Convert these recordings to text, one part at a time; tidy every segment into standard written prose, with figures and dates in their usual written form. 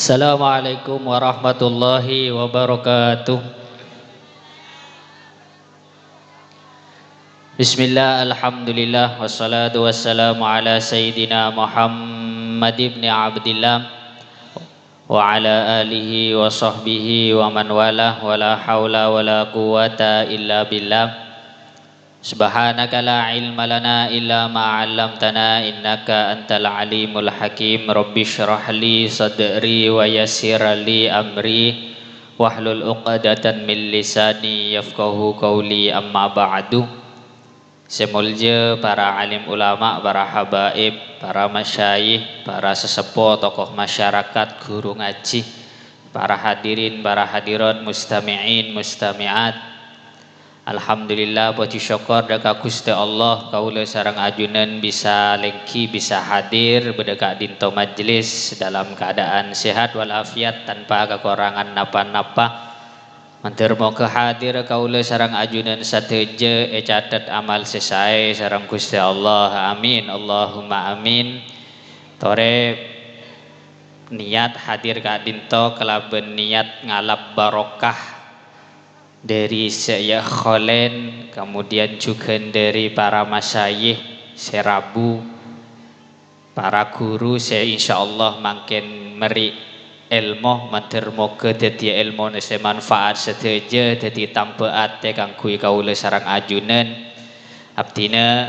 Assalamualaikum warahmatullahi wabarakatuh. Bismillah, alhamdulillah, wassalatu wassalamu ala sayyidina Muhammad ibn Abdillah wa ala alihi wa sahbihi wa man walah, wa la hawla wa la quwata illa billah. Subhanaka la ilma lana illa ma 'allamtana innaka antal alimul hakim. Rabbi shrah li sadri wa yassir li amri wahlul 'uqdatan min lisani yafqahu qawli. Amma ba'du. Semulja para alim ulama, para habaib, para masyayikh, para sesepuh, tokoh masyarakat, guru ngaji, para hadirin, para hadirat, mustami'in, mustami'at. Alhamdulillah, puji syukur dekat Gusti Allah kaula sareng ajunan bisa lengki, bisa hadir berdekat dinto majlis dalam keadaan sehat walafiat tanpa kekurangan napa-napa. Mantir moga hadir kaula sareng ajunan sateja catet amal sesae sareng Gusti Allah. Amin Allahumma amin. Tore niat hadir ka dinto kelaben niat ngalap barokah dari saya kholen, kemudian juga dari para masyayikh serabu, para guru saya insyaallah makin meri ilmu mantir moga dadi ilmu nese manfaat sedaja dadi tambaat kanggo kaula sareng ajunan abdina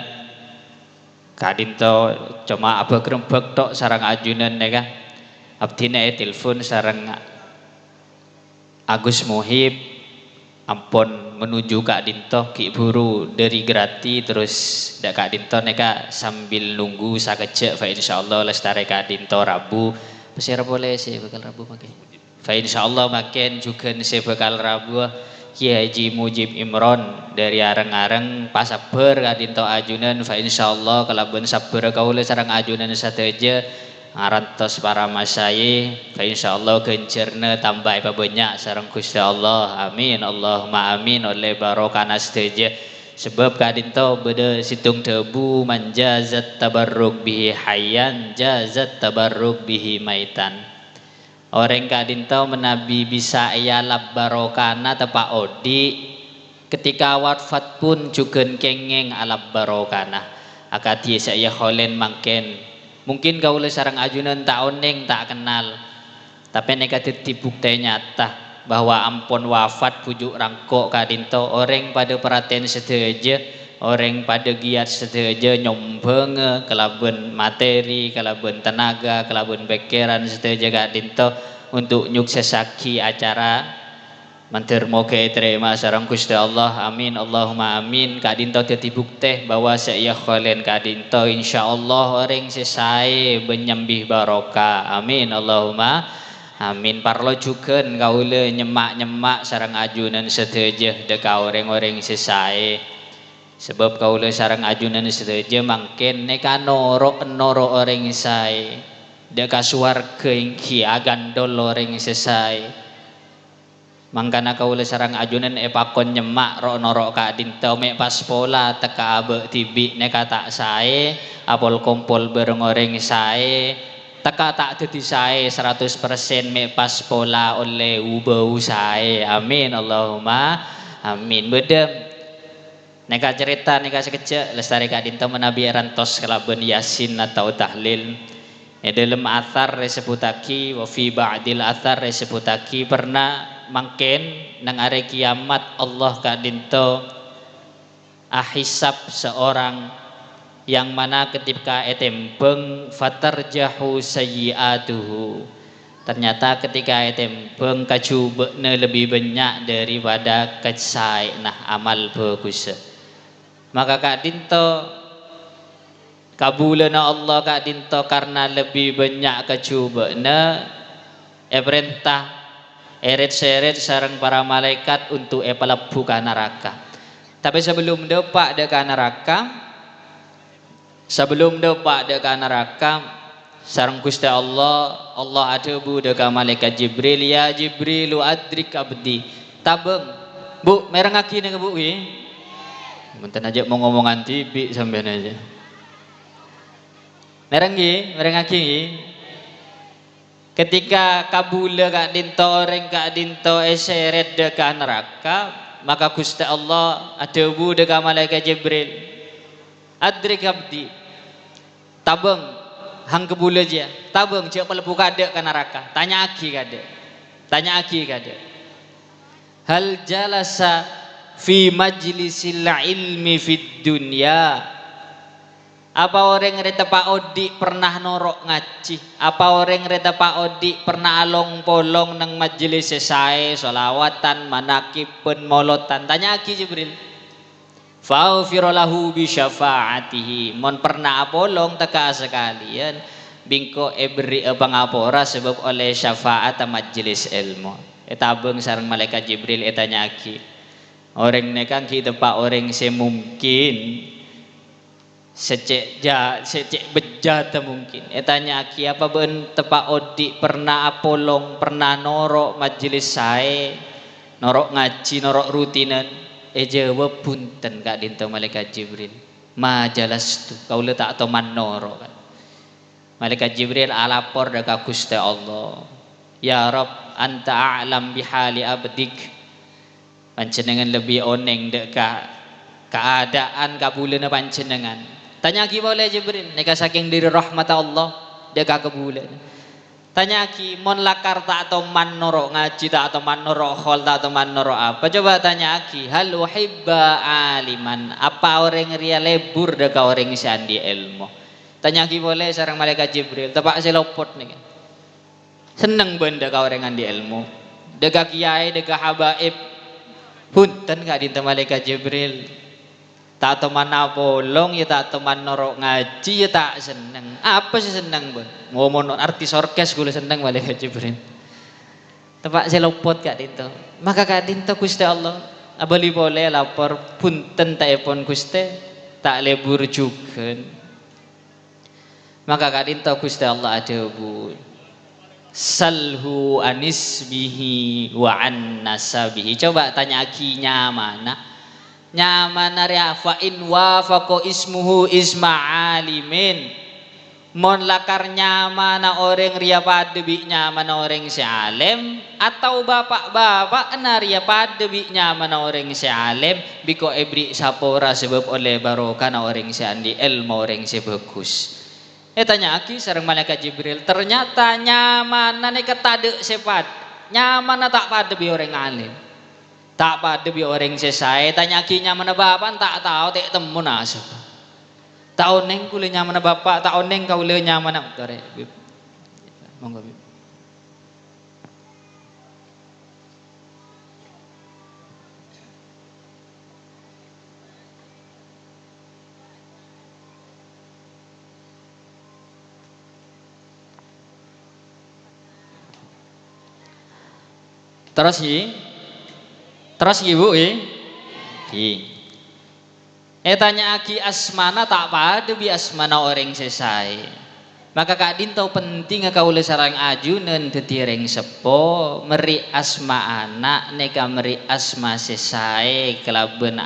kadinto cuma abagrembek tok sareng ajunan neka abdina telepon sareng Agus Muhib ampun menuju Kak Dinto ki buru dari grati terus dak Kak Dinto neka sambil nunggu sakejek fa insyaallah lestari Kak Dinto Rabu pesir boleh sih bakal Rabu makin fa insyaallah makin juga saya bakal Rabu Kiai Haji Mujib Imron dari areng-areng pas sabar Kak Dinto ajunan fa insyaallah kalaben sabar kaula sareng ajunan sateja ngarantos para masyayikh fa insyaallah gencerna tambah banyak sareng Gusti Allah. Amin Allahumma amin oleh barokah sedaja sebab kadinto beda situng debu manjazat tabarruk bihi hayyan jazat tabarruk bihi maitan. Orang kadinto menabi bisa yalab barokana tepak odi ketika wafat pun juga kengeng alab barokana akadi saya kholen mangken. Mungkin kaula sareng ajunan tak oneng tak kenal, tapi neka dibukti nyata bahwa ampun wafat pujuk rangkok kadinto orang pada perhatian sedaja, orang pada giat sedaja nyombeng kelaben materi, kelaben tenaga, kelaben pikiran sedaja kadinto untuk nyuksesaki acara. Mantir moga terima sareng Gusti Allah. Amin Allahumma amin. Kadinto dadi bukti bahwa saya kholen kadinto insyaallah orang sesae benyembih barokah. Amin Allahumma amin. Parlo juga kaula nyemak-nyemak sareng ajunan sedaja deka orang-orang sesae. Sebab kaula sareng ajunan sedaja mangken neka noro orang sesae. Deka swarga ingki agandol orang sesae. Mangkana kaula sareng ajunan pakon nyemak rok Kak Dinto mek pas pola teka abe tibi neka tak sae apol kompol bareng orang sae teka tak dadi sae 100% mek pas pola oleh ubau sae. Amin Allahumma amin. Bedem neka cerita neka sekejap lestari Kak Dinto menabi rantos kelaben yasin atau tahlil. Dalam athar disebutaki wa fi ba'dil athar disebutaki pernah mangken nang are kiamat Allah kadinto ahisab seorang yang mana ketika etembeng fatarjahu sayyiatuhu ternyata ketika etembeng kajubekna lebih banyak daripada kecai nah amal bagus maka kadinto kabulana Allah kadinto karena lebih banyak kajubekna perintah eret-seret sareng para malaikat untuk pelebu ka neraka. Tapi sebelum depak deka neraka, sareng Gusti Allah, Allah adebu deka malaikat Jibril, ya Jibrilu adrik abdi. Tabeng, Bu, merengaki nih Bu ki. Menten aja mau ngomongan tibi sampean aja. Merengaki. Ketika kabula kak dinto orang kak dinto eseret dekat neraka, maka Gusti Allah ada bu dekat malaikat Jibril. Adrik abdi, tabung hang kebula je, tabung cek pelebu kada ke neraka. Tanya aki kada, tanya aki kada. Hal jalasa fi majlisil ilmi fid dunya. Apa orang reta Pak Odi pernah norok ngaji? Apa orang reta Pak Odi pernah along polong nang majelis selesai solawatan manakipun molotan? Tanya aki Jibril. Fa'ghfir lahu bi syafaatihi. Mon pernah apolong teka sekalian bingko beri pangapora sebab oleh syafaat majelis ilmu. Etabeng sareng malaikat Jibril etanya aki. Orang nekang kita Pak orang semungkin secek bejat mungkin. Etanya aki apa ben tepak Odi pernah apolong pernah norok majelis saya norok ngaji norok rutinan jawab punten kak dinto malaikat Jibril majalas tu kau letak atau manoro kan. Malaikat Jibril alapor dekat Gusti Allah, ya Rob anta a'lam bihali abdik, panjenengan lebih oneng dekat keadaan kabulana panjenengan. Tanya ki boleh Jibril, neka saking diri rahmat Allah dekat kebulan. Tanya ki mon lakar tak atau man norok ngaji tak atau man norok khol tak atau man norok apa? Coba tanya ki hal uhibba aliman, apa orang ria lebur dekat orang sandi ilmu. Tanya ki boleh sareng malaikat Jibril, tepak selopot nih. Seneng benda kau orang andi ilmu. Dekat kiai dekat habaib punten kak dinten malaikat Jibril. Tak teman apolong ya tak teman norok ngaji ya tak seneng. Apa sih seneng bang? Ngomong artis orkes gue seneng malaikat Jibril. Tepak selopot kak dinto. Maka kak dinto Gusti Allah abali boleh lapor punten tak epon Gusti tak lebur juga. Maka kak dinto Gusti Allah ada bu. Salhu anisbihi wa an nasabihi. Coba tanya akinya mana? Nyamana ria fa in wafaqo ismuhu isma alimin. Mon lakar nyamana orang ria padebi nyamana orang si alim atau bapak-bapak ria padebi nyamana orang si alim biko ebri sapora sebab oleh barokah orang si andi ilmu orang si bagus. Tanya aki sareng malaikat Jibril, ternyata nyamana ne ketade sepat. Nyamana tak padebi orang alim. Tak pada bi orang selesai tanya kinya mana bapak tak tahu tak temu nasab tahu neng kulenya mana bapak tahu neng kaulenya mana tore monggo bib. Terus ibu tanya aki asmana tak pada bi asmana orang selesai. Maka kak dinto penting kau le sarang ajunan detireng sepo meri asma anak neka meri asma selesai kelaben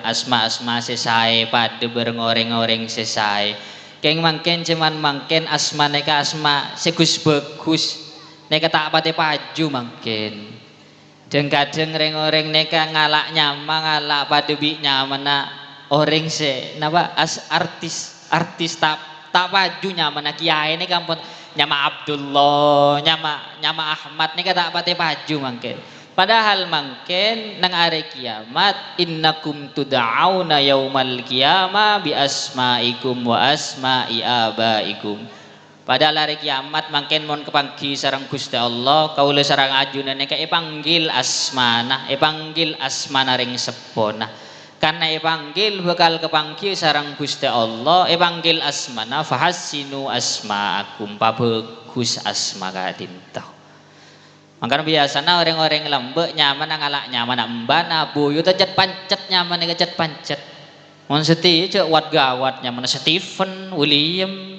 asma selesai pada berengoreng selesai. Keng mangken cuman mangken asma neka asma segus bagus neka tak pate paju mangken. Kadang reng-oreng neka ngalak nyama ngalak padebi nyamana orang se napa artis tak paju nyamana kiai neka pun nyama Abdullah nyama Ahmad neka tak pate paju mangken. Padahal mangken nang are kiamat innakum tud'auna yaumal qiyamah bi asmaikum wa asma'i abaikum. Padahal hari kiamat mangken mon kepanggi sarang Gusti Allah kaula sarang ajunan neka panggil asmana ring sepona karena panggil bakal kepanggi sarang Gusti Allah panggil asmana fahassinu asmaakum pabagus asma kadinta. Mangkana biasana orang-orang lembek nyaman ngalak nyaman mbana buyu cet pancet nyaman neka cet pancet. Mon seti cek wat gawat nyaman Stephen William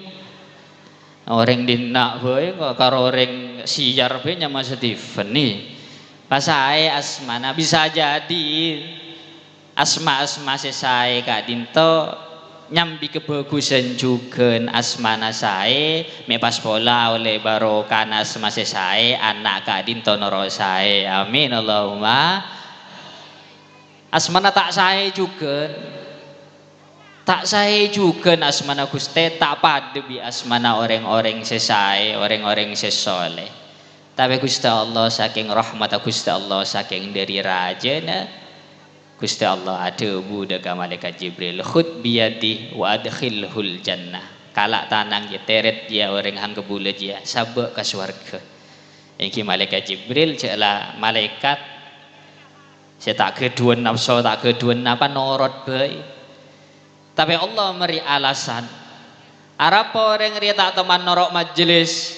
orang dina boy karo orang siar boy nyama Stephen nih pasai asmana bisa jadi asma selesai kak dinto nyambi kebagusan juga asmana sae mepas pola oleh barokah asma sae anak Kak Dinto noro sae amin Allahumma. Asmana tak sae juga asmana Guste tak pade bi asmana orang-orang sesae orang-orang sesoleh. Tapi Gusti Allah saking rahmat Gusti Allah saking dari rajana Gusti Allah ada budaka malaikat Jibril khud biyadi wa adkhilhul jannah. Kalak tanang je teret dia orang hang kebule dia sabak ke surga. Iki malaikat Jibril jelah malaikat saya tak kedua nafsu tak kedua apa norot baik. Tapi Allah meri alasan. Arapa orang ria tak teman norok majelis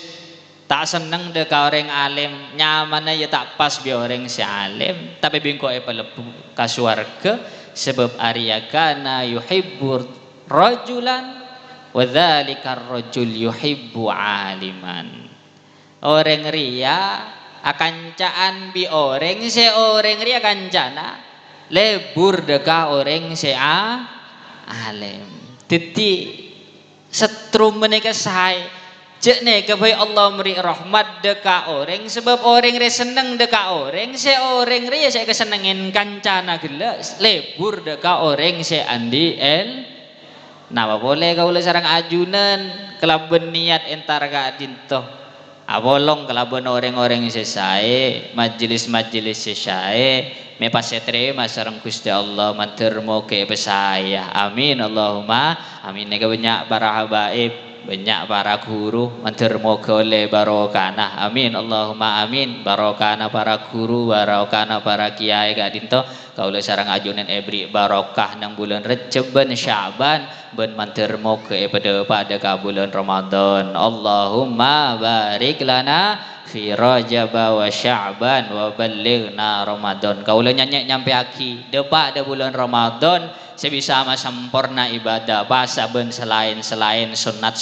tak seneng deka orang alim nyamannya ya tak pas bi orang si alim tapi bingko pelebu ka swarga sebab Arya kana yuhibbur rajulan wa dzalika rajul yuhibbu aliman. Orang ria akan caan bi orang se orang ria kancana lebur deka orang se alim titi setrum menika sae cek ne kebai Allah meri rahmat deka orang sebab orang re seneng deka orang se orang re ya saya kesenengin kancana gelas lebur deka orang se andi el nah boleh kau le sarang ajunan kelaben niat entar Kak Dinto abolong kelaben orang-orang sesae majelis-majelis sesae me pas terima sareng Gusti Allah mantur moke pesaya amin Allahumma amin nega banyak para habaib banyak para guru mantur moga oleh barokana amin Allahumma amin barokana para guru barokana para kiai Kak Dinto kaula sareng ajunan ebri barokah nang bulan Rejab ben Sya'ban ben mantur moga pada ka bulan Ramadan Allahumma barik lana fi Rajab wa Sya'ban wa ballighna Ramadan kaula nyanyi nyampe aki depa de bulan Ramadan sebisa ama sempurna ibadah basa ben selain sunnat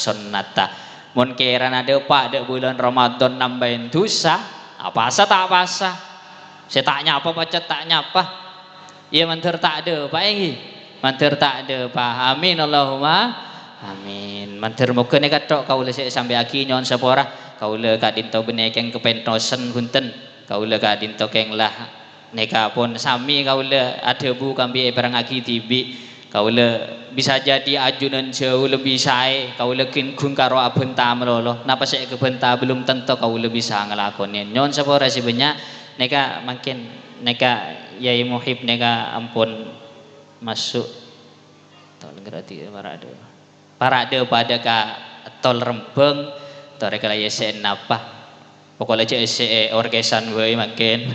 mun kirana depa de bulan Ramadan nambahin dosa apa asa tak apa saya tak nyapa baca tak nyapa ya mantur tak ada pak ini mantur tak ada pak amin Allahumma amin mantur muga nek tok kaula sik sampai aki nyon sepora kaula Kak Dinto benekeng kepentosen punten kaula Kak Dinto keng lah neka pun sami kaula ada bu kambi perang aki tibi kaula bisa jadi ajunan jauh lebih sae kaula kun karo abenta melolo napa sik kebenta belum tentu kaula bisa ngelakonin nyon sepora si banyak neka makin neka Yai Muhib neka ampun masuk tol gerati parade pada ka tol Rembeng torek la yesen napa pokoknya cek orkesan wae makin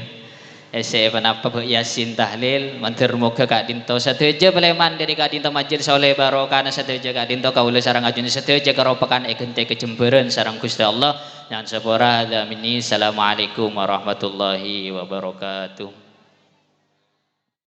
penapa Yasin tahlil mantur muga Kak Dinto sateja beleman dari Kak Dinto majelis oleh barokana sateja Kak Dinto kaula sareng ajun sateja karo pekan egente kejemberan sareng Gusti Allah yang sepora damini assalamualaikum warahmatullahi wabarakatuh.